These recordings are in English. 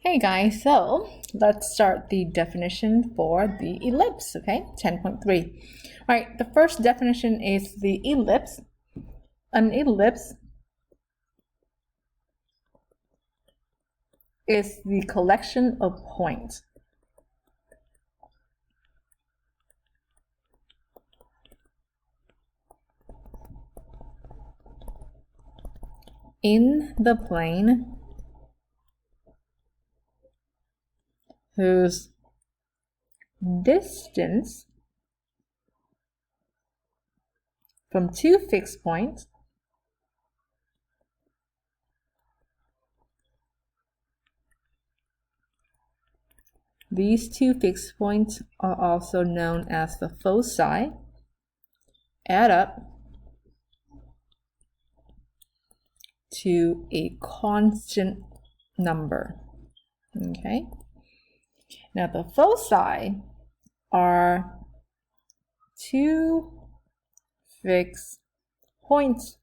Hey guys, so let's start the definition for the ellipse, okay? 10.3. All right, the first definition is the ellipse. An ellipse is the collection of points in the plane whose distance from two fixed points these two fixed points are also known as the foci, add up to a constant number. Okay? Now the foci are two fixed points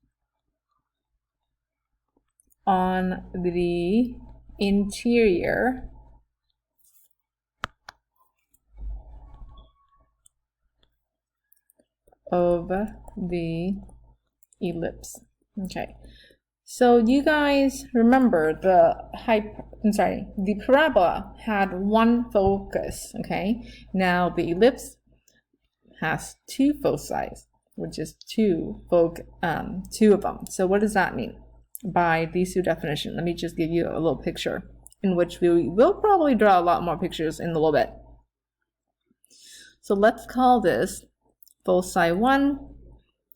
on the interior of the ellipse. Okay. So you guys remember the parabola had one focus, okay? Now the ellipse has two foci, which is two of them. So what does that mean by these two definitions? Let me just give you a little picture in which we will probably draw a lot more pictures in a little bit. So let's call this foci 1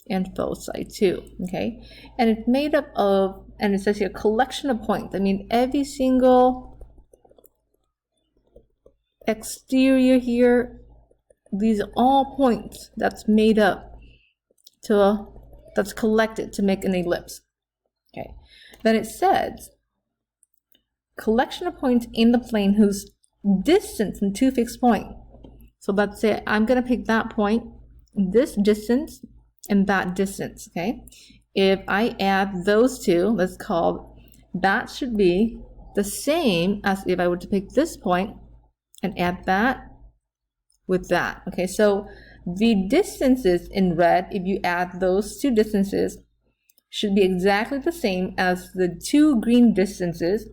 and foci 2, okay? And it's made up of, and it says here, collection of points. I mean, every single exterior here, these are all points that's made up that's collected to make an ellipse, okay? Then it says, collection of points in the plane whose distance from two fixed points. So let's say I'm gonna pick that point, this distance, and that distance, okay? If I add those two, let's call that should be the same as if I were to pick this point and add that with that, okay? So the distances in red, if you add those two distances, should be exactly the same as the two green distances.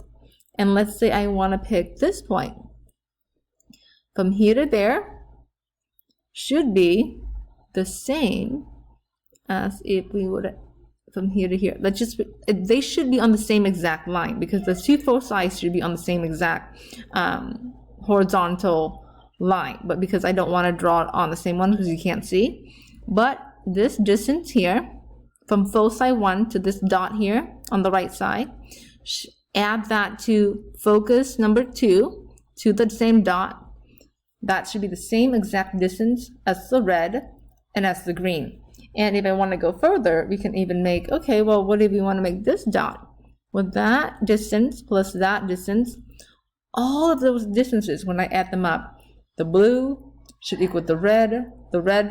And let's say I want to pick this point. From here to there should be the same as if we would from here to here. They should be on the same exact line because the two foci should be on the same exact horizontal line. But because I don't want to draw it on the same one because you can't see, but this distance here from foci 1 to this dot here on the right side, add that to focus number 2 to the same dot. That should be the same exact distance as the red and as the green. And if I want to go further, we can even make, okay, well, what if we want to make this dot? With that distance plus that distance, all of those distances, when I add them up, the blue should equal the red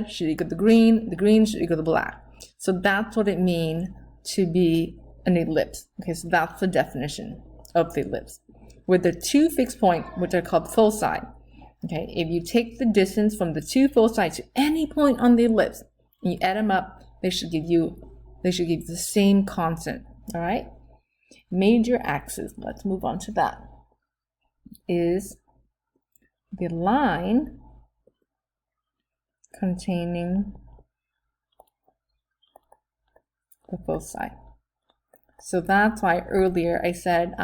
should equal the green should equal the black. So that's what it means to be an ellipse. Okay, so that's the definition of the ellipse. With the two fixed points, which are called foci. Okay, if you take the distance from the two foci to any point on the ellipse, and you add them up, they should give you the same constant. All right. Major axis. Let's move on to that. Is the line containing the foci. So that's why earlier I said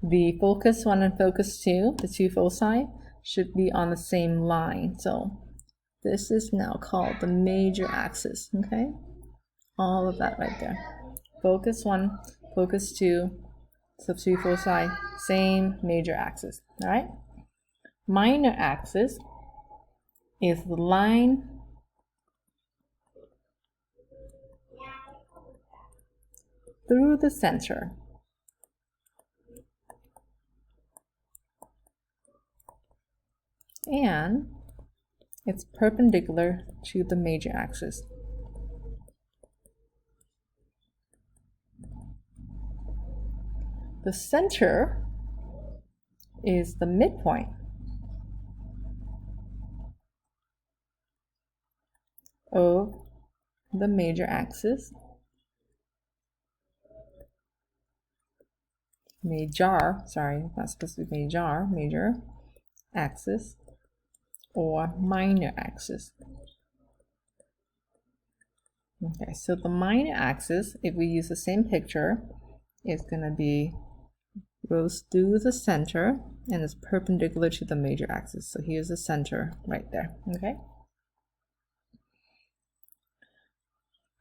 the focus 1 and focus 2, the two foci, should be on the same line. So this is now called the major axis, okay? All of that right there. Focus 1, focus 2, so two foci, same major axis, all right? Minor axis is the line through the center and it's perpendicular to the major axis. The center is the midpoint of the major axis, major axis, or minor axis. Okay, so the minor axis, if we use the same picture, is going to be goes through the center and is perpendicular to the major axis. So here's the center right there. Okay.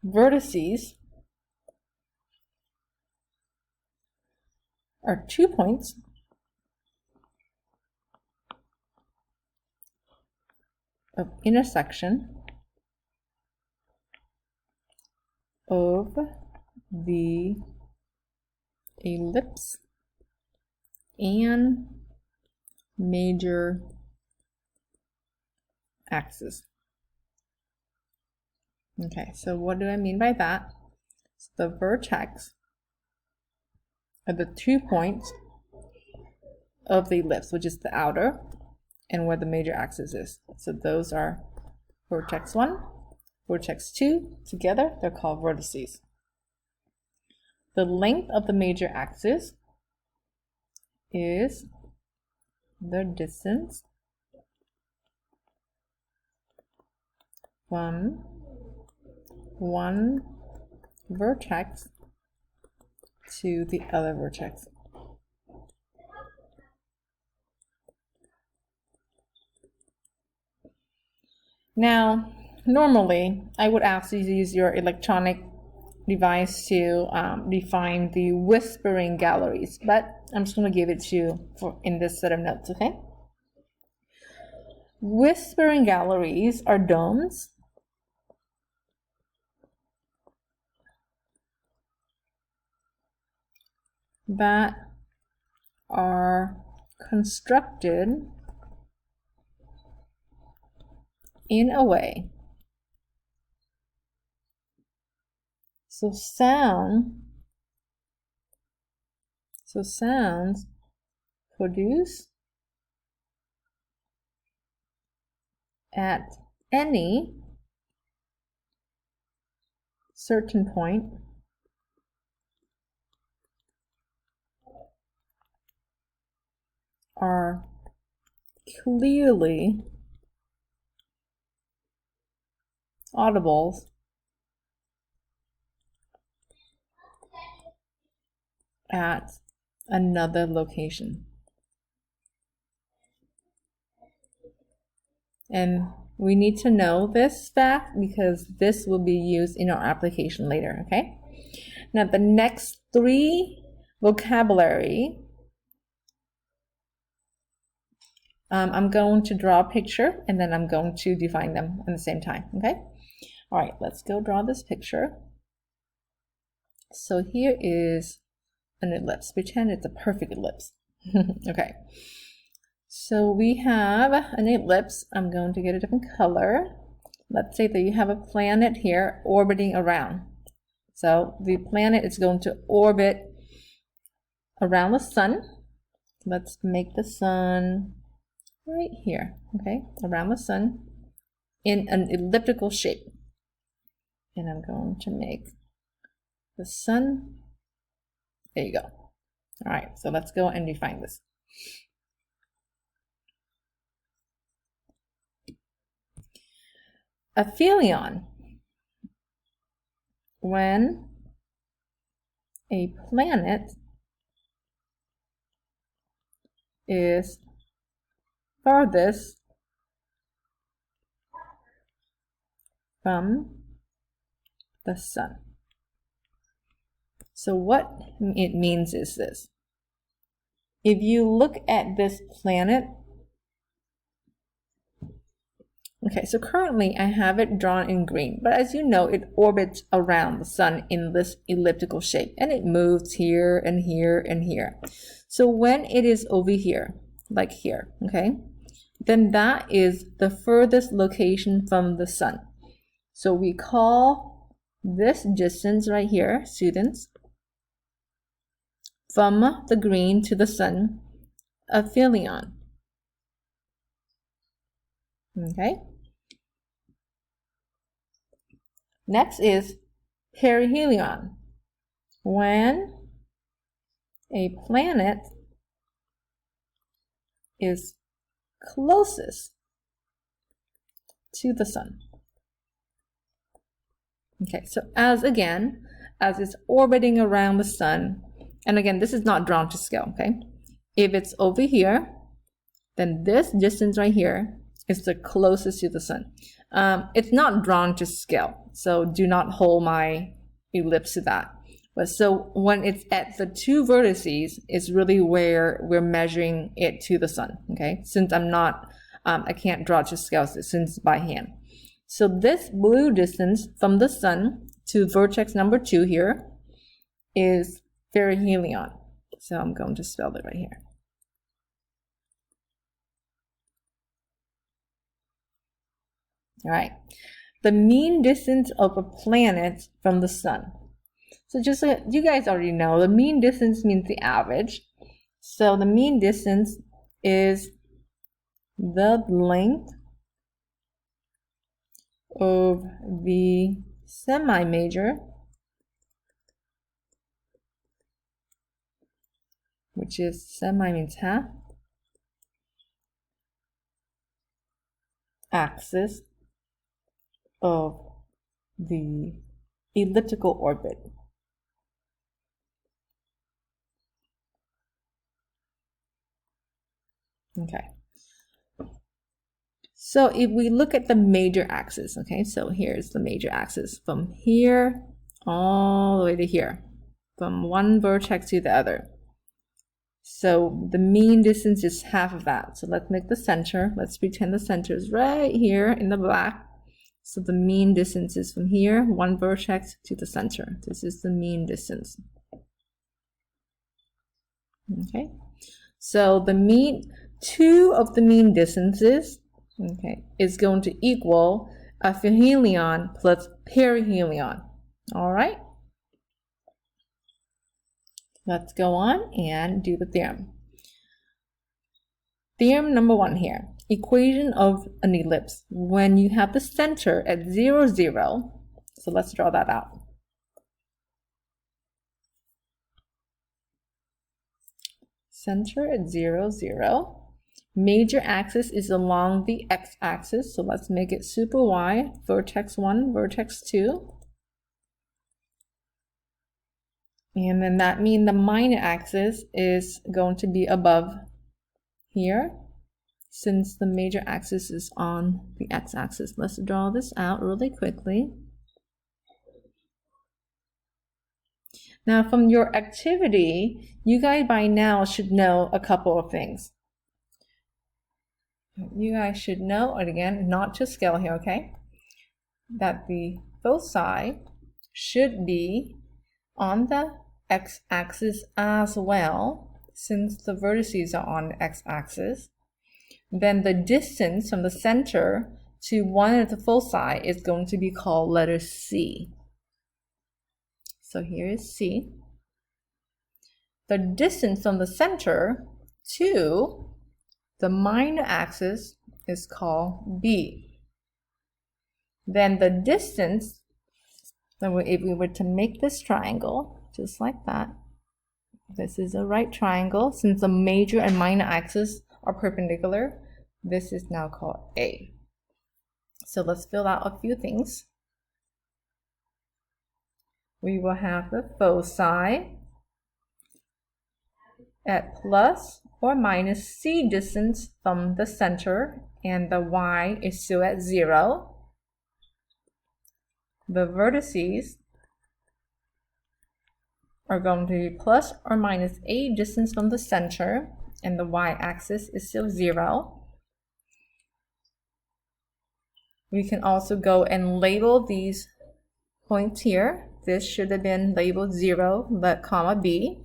Vertices are 2 points of intersection of the ellipse and major axis. Okay, so what do I mean by that? So the vertex are the 2 points of the ellipse, which is the outer, and where the major axis is. So those are vertex 1, vertex 2, together they're called vertices. The length of the major axis is the distance from one vertex to the other vertex. Now, normally, I would ask you to use your electronic device to define the whispering galleries, but I'm just going to give it to you in this set of notes, okay? Whispering galleries are domes that are constructed in a way so sounds produce at any certain point are clearly audible at another location. And we need to know this fact because this will be used in our application later, okay? Now the next 3 vocabulary, I'm going to draw a picture and then I'm going to define them at the same time, okay? All right, let's go draw this picture. So here is an ellipse. Pretend it's a perfect ellipse. Okay. So we have an ellipse. I'm going to get a different color. Let's say that you have a planet here orbiting around. So the planet is going to orbit around the sun. Let's make the sun right here, okay, around the sun in an elliptical shape. And I'm going to make the sun, there you go. All right, so let's go and define this. Aphelion, when a planet is farthest from the sun. So what it means is this. If you look at this planet, okay, so currently I have it drawn in green, but as you know, it orbits around the sun in this elliptical shape, and it moves here and here and here. So when it is over here, like here, okay, then that is the furthest location from the sun. So we call this distance right here, students, from the green to the sun, Aphelion. Okay. Next is Perihelion. When a planet is closest to the sun. Okay, so as it's orbiting around the sun, and again, this is not drawn to scale, okay? If it's over here, then this distance right here is the closest to the sun. It's not drawn to scale, so do not hold my ellipse to that. But so when it's at the two vertices, is really where we're measuring it to the sun, okay? Since I'm not, I can't draw to scale since by hand. So this blue distance from the sun to vertex number 2 here is Perihelion. So I'm going to spell it right here. All right, the mean distance of a planet from the sun. So just so you guys already know, the mean distance means the average. So the mean distance is the length of the semi-major, which is semi means half, axis of the elliptical orbit. Okay. So if we look at the major axis, okay, so here's the major axis from here all the way to here, from one vertex to the other. So the mean distance is half of that. So let's make the center. Let's pretend the center is right here in the black. So the mean distance is from here, one vertex to the center. This is the mean distance. Okay. So the mean, 2 of the mean distances, okay, is going to equal aphelion plus perihelion. All right. Let's go on and do the theorem. Theorem number 1 here. Equation of an ellipse. When you have the center at 0, 0, so let's draw that out. Center at 0, 0. Major axis is along the x-axis, so let's make it super wide. Vertex 1, vertex 2. And then that means the minor axis is going to be above here, since the major axis is on the x-axis. Let's draw this out really quickly. Now from your activity, you guys by now should know a couple of things. You guys should know, and again, not to scale here, okay? That the foci should be on the x-axis as well, since the vertices are on the x-axis. Then the distance from the center to one of the foci is going to be called letter C. So here is C. The distance from the center to the minor axis is called B. Then the distance, if we were to make this triangle, just like that, this is a right triangle. Since the major and minor axis are perpendicular, this is now called A. So let's fill out a few things. We will have the foci at plus or minus C distance from the center, and the y is still at 0. The vertices are going to be plus or minus A distance from the center, and the y-axis is still 0. We can also go and label these points here. This should have been labeled 0, comma B.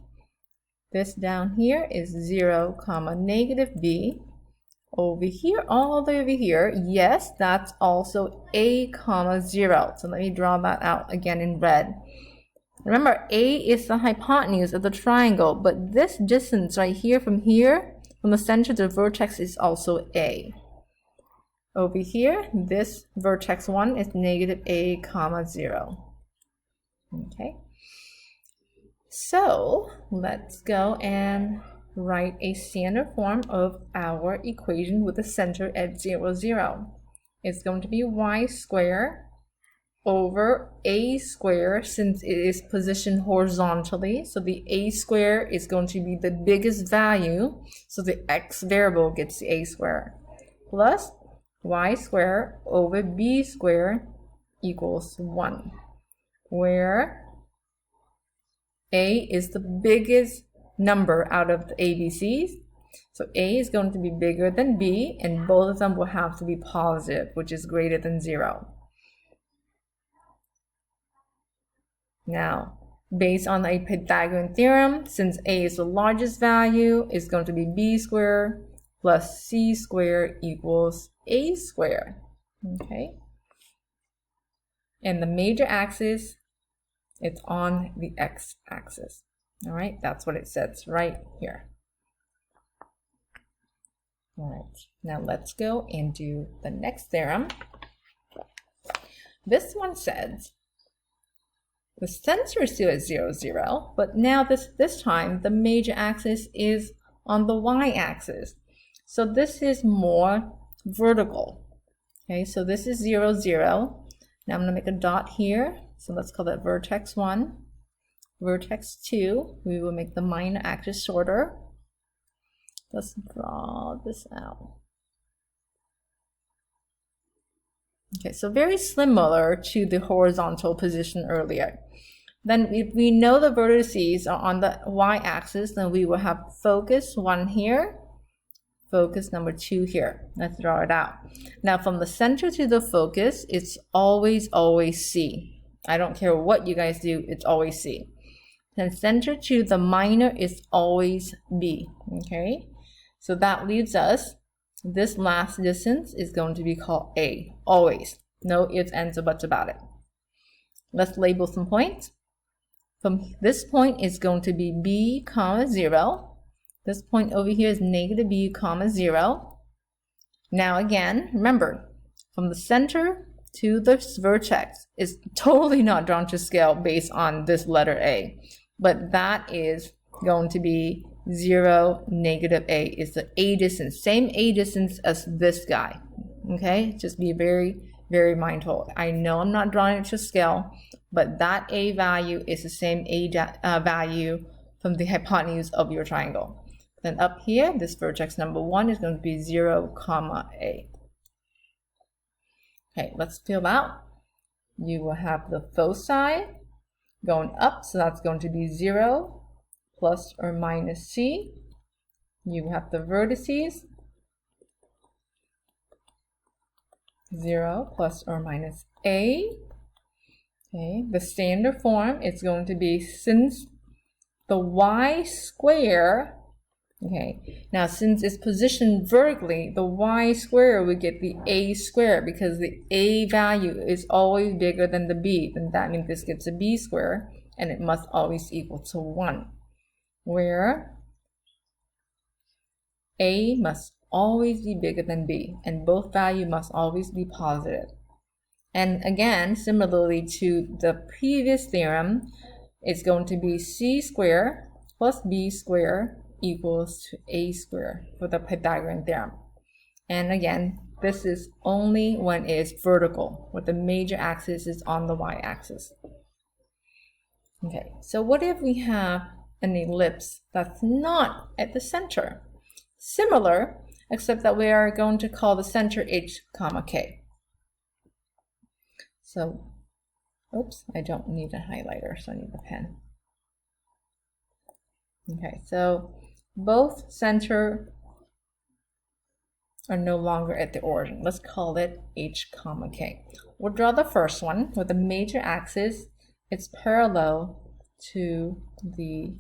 This down here is 0, comma negative B. Over here, all the way over here, yes, that's also A, comma 0. So let me draw that out again in red. Remember, A is the hypotenuse of the triangle, but this distance right here from here From the center, the vertex is also A. Over here, this vertex 1 is negative A comma 0. Okay. So let's go and write a standard form of our equation with the center at 0, 0. It's going to be y squared over a squared, since it is positioned horizontally. So the a squared is going to be the biggest value. So the x variable gets the a squared, plus y squared over b squared equals 1, where a is the biggest number out of the ABCs. So a is going to be bigger than b, and both of them will have to be positive, which is greater than 0. Now, based on a Pythagorean theorem, since a is the largest value, it's going to be b squared plus c squared equals a squared. Okay? And the major axis, it's on the x-axis. All right, that's what it says right here. All right, now let's go and do the next theorem. This one says the center is still at 0, 0, but now this time the major axis is on the y-axis. So this is more vertical. Okay, so this is 0, 0. Now I'm going to make a dot here. So let's call that vertex 1. Vertex 2, we will make the minor axis shorter. Let's draw this out. Okay, so very similar to the horizontal position earlier. Then if we know the vertices are on the y-axis, then we will have focus 1 here, focus number 2 here. Let's draw it out. Now from the center to the focus, it's always C. I don't care what you guys do, it's always C. Then center to the minor is always B. Okay, so that leaves us, this last distance is going to be called A, always. No ifs, ands, or buts about it. Let's label some points. From this point is going to be B comma 0. This point over here is negative B comma 0. Now again, remember, from the center to the vertex is totally not drawn to scale based on this letter A. But that is going to be 0, negative A is the A distance, same A distance as this guy. Okay, just be very, very mindful. I know I'm not drawing it to scale, but that A value is the same A value from the hypotenuse of your triangle. Then up here, this vertex number 1 is going to be 0, comma A. Okay, let's fill out. You will have the foci going up, so that's going to be 0 plus or minus C. You have the vertices, 0 plus or minus A. Okay, the standard form is going to be, since the y square, okay, now since it's positioned vertically, the y square would get the A square, because the A value is always bigger than the B. Then that means this gets a B square, and it must always equal to 1, where A must always be bigger than B, and both values must always be positive. And again, similarly to the previous theorem, it's going to be C squared plus B squared equals to A squared for the Pythagorean theorem. And again, this is only when it is vertical, where the major axis is on the y-axis. Okay, so what if we have an ellipse that's not at the center? Similar, except that we are going to call the center H comma K. So, oops, I don't need a highlighter, so I need a pen. Okay, so both center are no longer at the origin. Let's call it H comma K. We'll draw the first one with the major axis. It's parallel to the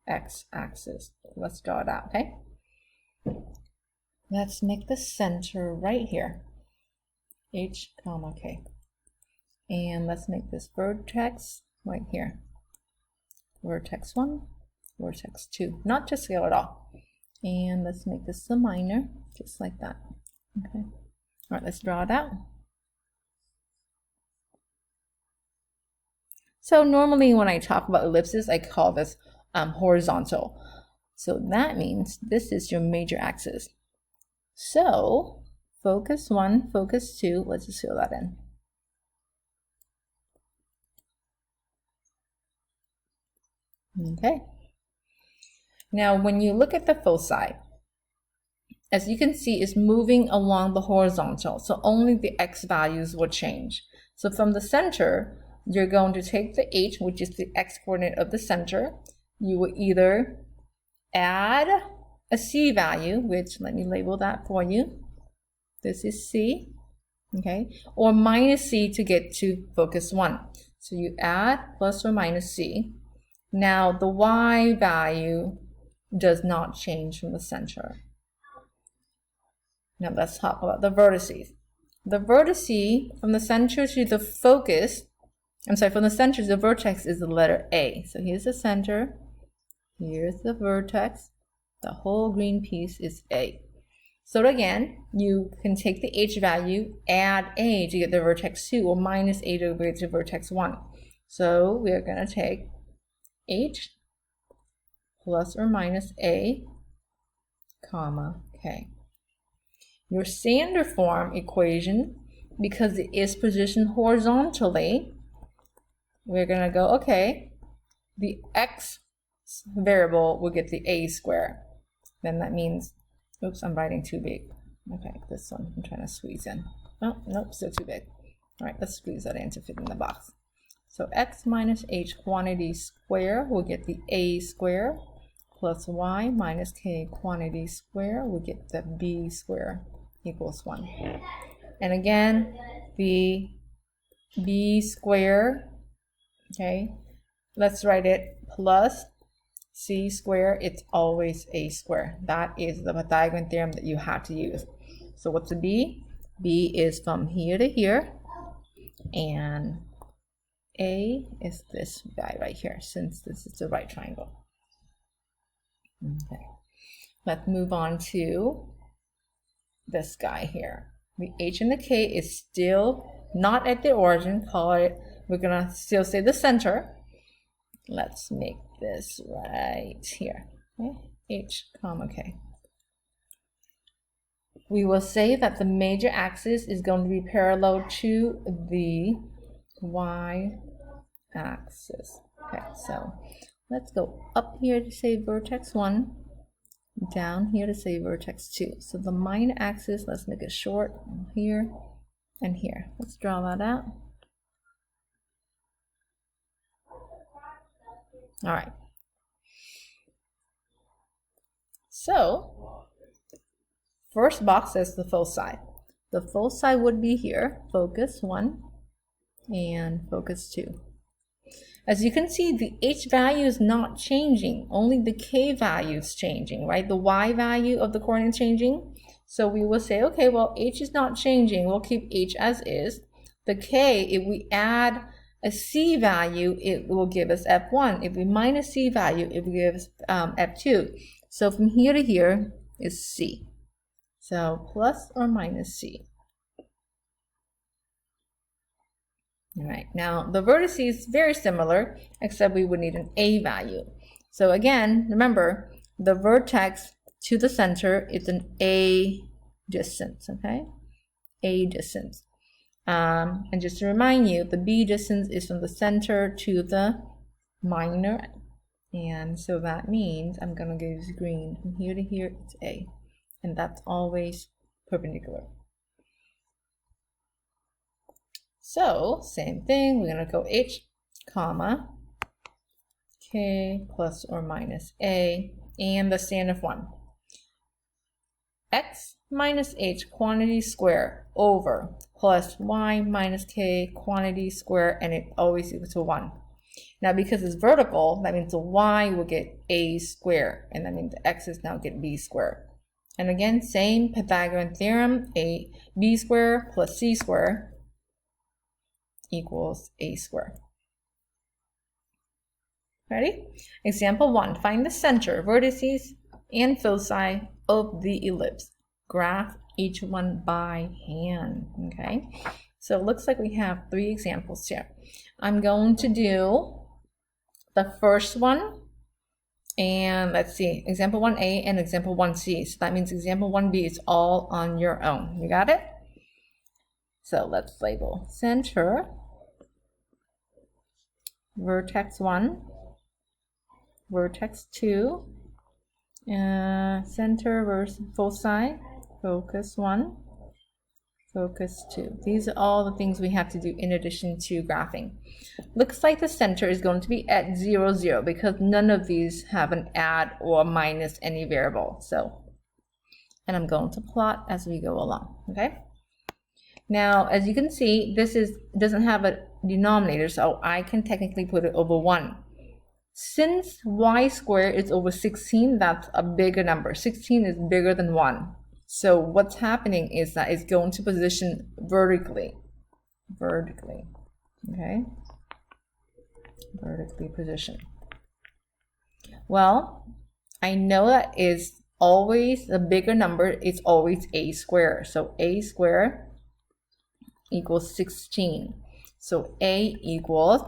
x-axis. Let's draw it out, okay? Let's make the center right here, H comma K. And let's make this vertex right here. Vertex 1, vertex 2. Not to scale at all. And let's make this a minor, just like that. Okay. All right, let's draw it out. So normally when I talk about ellipses, I call this horizontal. So that means this is your major axis. So focus 1, focus 2, let's just fill that in. Okay. Now when you look at the foci, as you can see, it's moving along the horizontal, so only the x values will change. So from the center, you're going to take the h, which is the x coordinate of the center. You will either add a c value, which let me label that for you. This is c, okay? Or minus c to get to focus 1. So you add plus or minus c. Now the y value does not change from the center. Now let's talk about the vertices. The vertice from the center to the focus, from the center to the vertex is the letter A. So here's the center, here's the vertex, the whole green piece is A. So again, you can take the h value, add A to get the vertex 2, or minus A to get to vertex 1. So we are going to take h plus or minus A, comma, k. Your standard form equation, because it is positioned horizontally, we're going to go, okay, the x variable will get the a square. Then that means, oops, I'm writing too big. Okay, this one I'm trying to squeeze in. Oh, nope, still too big. All right, let's squeeze that in to fit in the box. So x minus h quantity square will get the a square, plus y minus k quantity square will get the b square equals 1. And again, the b square, okay, let's write it plus c square, it's always a square. That is the Pythagorean theorem that you have to use. So what's a b? B is from here to here, and a is this guy right here, since this is the right triangle. Okay, let's move on to this guy here. The h and the k is still not at the origin, we're gonna still say the center. Let's make this right here, okay? H, comma, k. We will say that the major axis is going to be parallel to the y axis. Okay, so let's go up here to say vertex 1, down here to say vertex 2. So the minor axis, let's make it short here and here. Let's draw that out. All right. So first box says the foci. The foci would be here, focus 1 and focus 2. As you can see, the h value is not changing, only the k value is changing, right? The y value of the coordinate changing. So we will say, okay, well, h is not changing. We'll keep h as is. The k, if we add a c value, it will give us f1. If we minus c value, it will give us f2. So from here to here is c. So plus or minus c. All right, now the vertices is very similar, except we would need an a value. So again, remember, the vertex to the center is an a distance, okay? A distance. And just to remind you, the b distance is from the center to the minor. And so that means I'm going to use green. From here to here, it's a. And that's always perpendicular. So, same thing, we're going to go h, comma, k plus or minus a, and the standard form. X minus h quantity square over plus y minus k quantity square, and it always equals to 1. Now, because it's vertical, that means the y will get a square, and that means the x's now get b square. And again, same Pythagorean theorem, a b square plus c square equals a square. Ready? Example 1, find the center, vertices, and foci of the ellipse. Graph each one by hand, okay? So it looks like we have 3 examples here. I'm going to do the first one, and let's see, example 1A and example 1C. So that means example 1B is all on your own. You got it? So let's label center, vertex 1, vertex 2, center versus foci, focus 1, focus 2. These are all the things we have to do in addition to graphing. Looks like the center is going to be at 0, 0 because none of these have an add or minus any variable. So, and I'm going to plot as we go along, okay? Now, as you can see, this doesn't have a denominator, so I can technically put it over 1. Since y squared is over 16, that's a bigger number. 16 is bigger than 1. So what's happening is that it's going to position vertically, okay? Vertically position. Well, I know that is always the bigger number is always a squared. So a squared equals 16. So a equals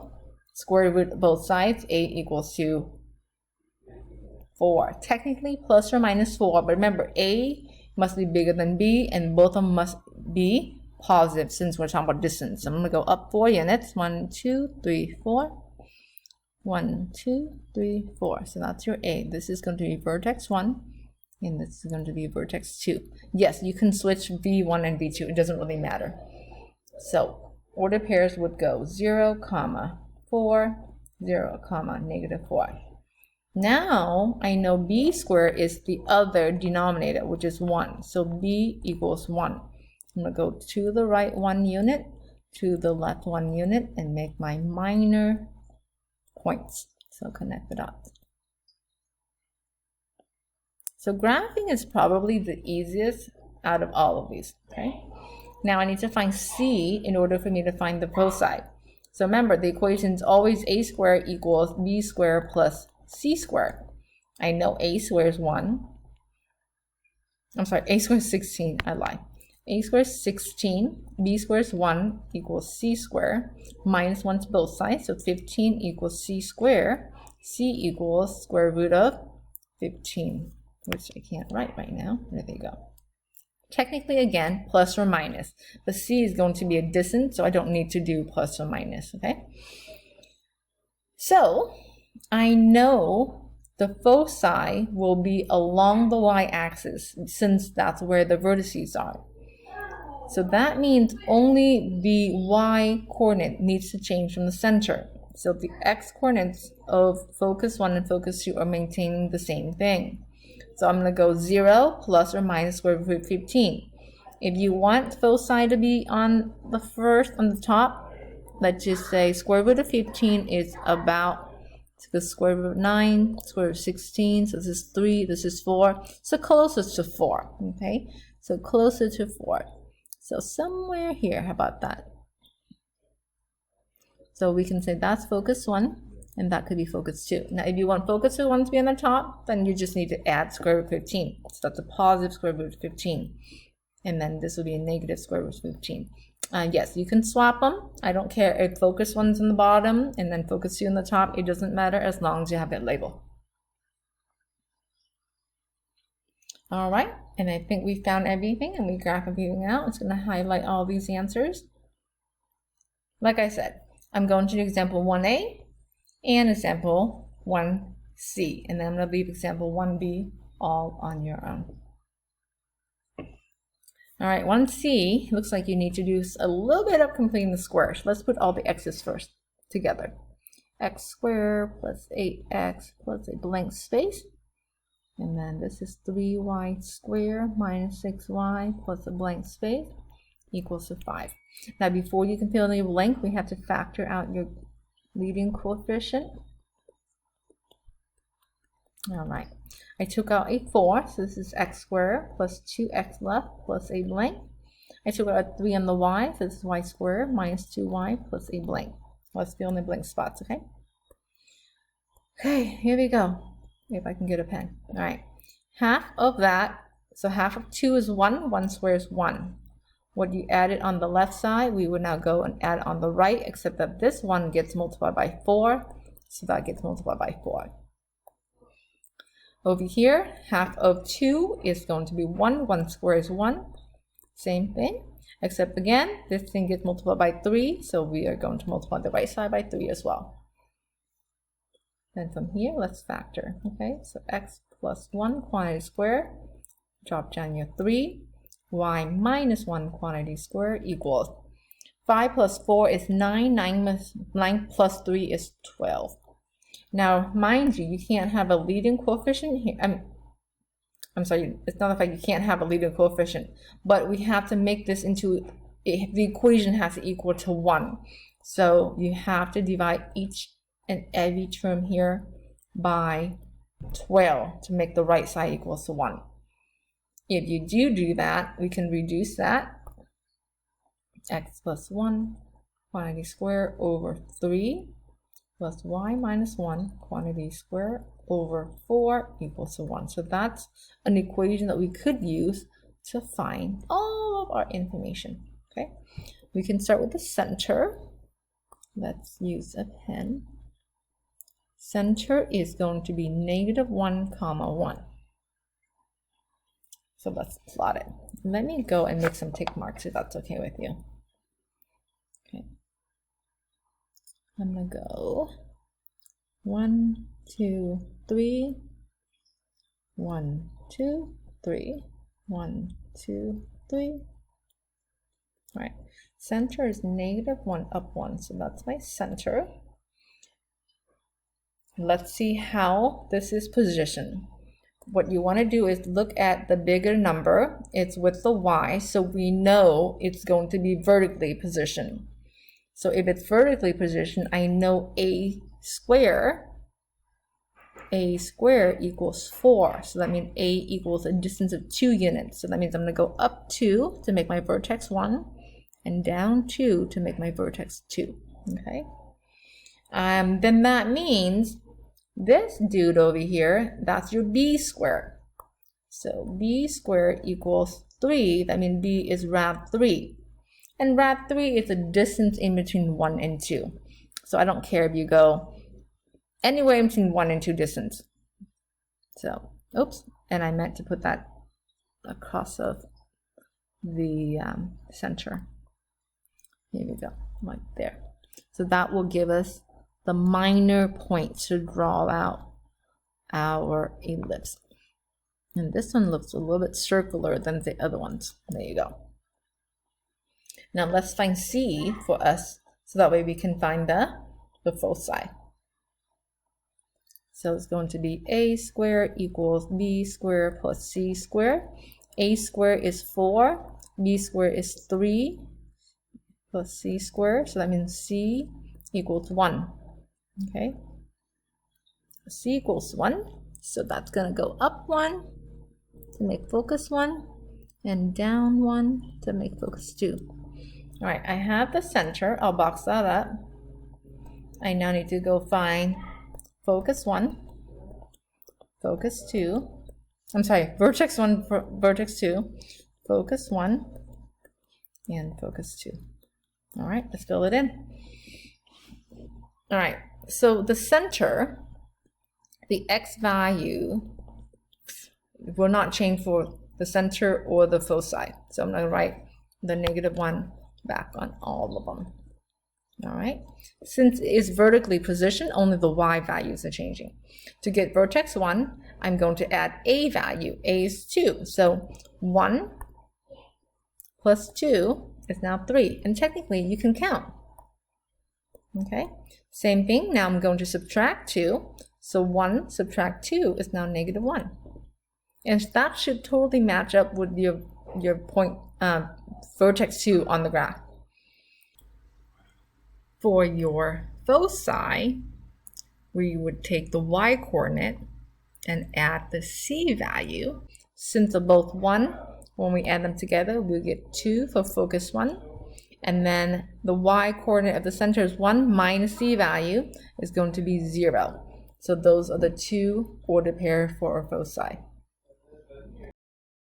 square root of both sides, a equals to 4. Technically plus or minus 4, but remember a must be bigger than b, and both of them must be positive since we're talking about distance. So I'm going to go up 4 units. 1, 2, 3, 4. 1, 2, 3, 4. So that's your A. This is going to be vertex 1, and this is going to be vertex 2. Yes, you can switch V1 and V2. It doesn't really matter. So order pairs would go 0, 4, 0, negative 4. Now I know b squared is the other denominator, which is 1. So b equals 1. I'm going to go to the right 1 unit, to the left 1 unit, and make my minor points. So connect the dots. So graphing is probably the easiest out of all of these, okay? Now I need to find c in order for me to find the foci. So remember, the equation is always a squared equals b squared plus c squared. I know a squared is 1. I'm sorry, a squared is 16. I lied. A squared is 16. B squared is 1 equals c squared. Minus 1 to both sides. So 15 equals c squared. C equals square root of 15, which I can't write right now. There they go. Technically, again, plus or minus. But c is going to be a distance, so I don't need to do plus or minus, okay? So I know the foci will be along the y-axis since that's where the vertices are. So that means only the y-coordinate needs to change from the center. So the x-coordinates of focus 1 and focus 2 are maintaining the same thing. So I'm going to go 0 plus or minus square root of 15. If you want foci to be on the top, let's just say square root of 15 is about the square root of 9, square root of 16, so this is 3, this is 4, so closest to 4, okay? So closer to 4. So somewhere here, how about that? So we can say that's focus 1, and that could be focus 2. Now, if you want focus 1 to be on the top, then you just need to add square root of 15. So that's a positive square root of 15. And then this will be a negative square root of 15. Yes, you can swap them. I don't care if focus 1's in the bottom and then focus 2 in the top. It doesn't matter as long as you have it labeled. All right, and I think we found everything and we graph everything out. It's going to highlight all these answers. Like I said, I'm going to do example 1A and example 1C, and then I'm going to leave example 1B all on your own. All right, 1C, looks like you need to do a little bit of completing the squares. Let's put all the x's first together. X squared plus 8x plus a blank space. And then this is 3y squared minus 6y plus a blank space equals to 5. Now, before you can fill in your blank, we have to factor out your leading coefficient. All right, I took out a 4, so this is x squared plus 2x left plus a blank. I took out a 3 on the y, so this is y squared minus 2y plus a blank. Let's fill in the blank spots, okay? Okay, here we go. If I can get a pen. All right, half of that, so half of 2 is 1, 1 squared is 1. What you added on the left side, we would now go and add on the right, except that this one gets multiplied by 4, so that gets multiplied by 4. Over here, half of 2 is going to be 1, 1 squared is 1. Same thing, except again, this thing gets multiplied by 3, so we are going to multiply the right side by 3 as well. Then from here, let's factor, okay? So x plus 1 quantity squared, drop down your 3, y minus 1 quantity squared equals 5 plus 4 is 9, 9 plus 3 is 12. Now, mind you, you can't have a leading coefficient here. I'm sorry, it's not the fact you can't have a leading coefficient, but we have to make this into, the equation has to equal to 1. So you have to divide each and every term here by 12 to make the right side equals to 1. If you do that, we can reduce that. X plus 1 quantity squared over 3 plus y minus 1 quantity squared over 4 equals to 1. So that's an equation that we could use to find all of our information. Okay, we can start with the center. Let's use a pen. Center is going to be negative 1, 1. So let's plot it. Let me go and make some tick marks if that's okay with you. Okay. I'm gonna go 1, 2, 3, 1, 2, 3, 1, 2, 3. All right. Center is negative 1, up 1. So that's my center. Let's see how this is positioned. What you want to do is look at the bigger number. It's with the y, so we know it's going to be vertically positioned. So if it's vertically positioned, I know a square equals 4. So that means a equals a distance of 2 units. So that means I'm going to go up 2 to make my vertex 1 and down 2 to make my vertex 2. Okay. Then that means this dude over here, that's your b squared. So b squared equals 3. That means b is rad 3. And rad 3 is the distance in between 1 and 2. So I don't care if you go anywhere in between 1 and 2 distance. So, oops, and I meant to put that across of the center. Here we go, right there. So that will give us the minor points to draw out our ellipse. And this one looks a little bit circular than the other ones. There you go. Now let's find C for us, so that way we can find the foci. So it's going to be a squared equals b squared plus c squared. A squared is 4, b squared is 3 plus c squared. So that means c equals 1. Okay, c equals 1, so that's going to go up 1 to make focus 1 and down 1 to make focus 2. All right, I have the center. I'll box that up. I now need to go find focus 1, focus 2. I'm sorry, vertex 1, vertex 2, focus 1, and focus 2. All right, let's fill it in. All right. So the center, the x value will not change for the center or the foci. So I'm going to write the negative 1 back on all of them. All right. Since it is vertically positioned, only the y values are changing. To get vertex 1, I'm going to add a value. A is 2. So 1 plus 2 is now 3. And technically, you can count. Okay. Same thing, now I'm going to subtract 2. So 1 subtract 2 is now negative 1. And that should totally match up with your point, vertex 2 on the graph. For your foci, we would take the y coordinate and add the c value. Since they're both 1, when we add them together, we'll get 2 for focus 1. And then the y coordinate of the center is 1 minus c value is going to be 0. So those are the two ordered pair for our foci.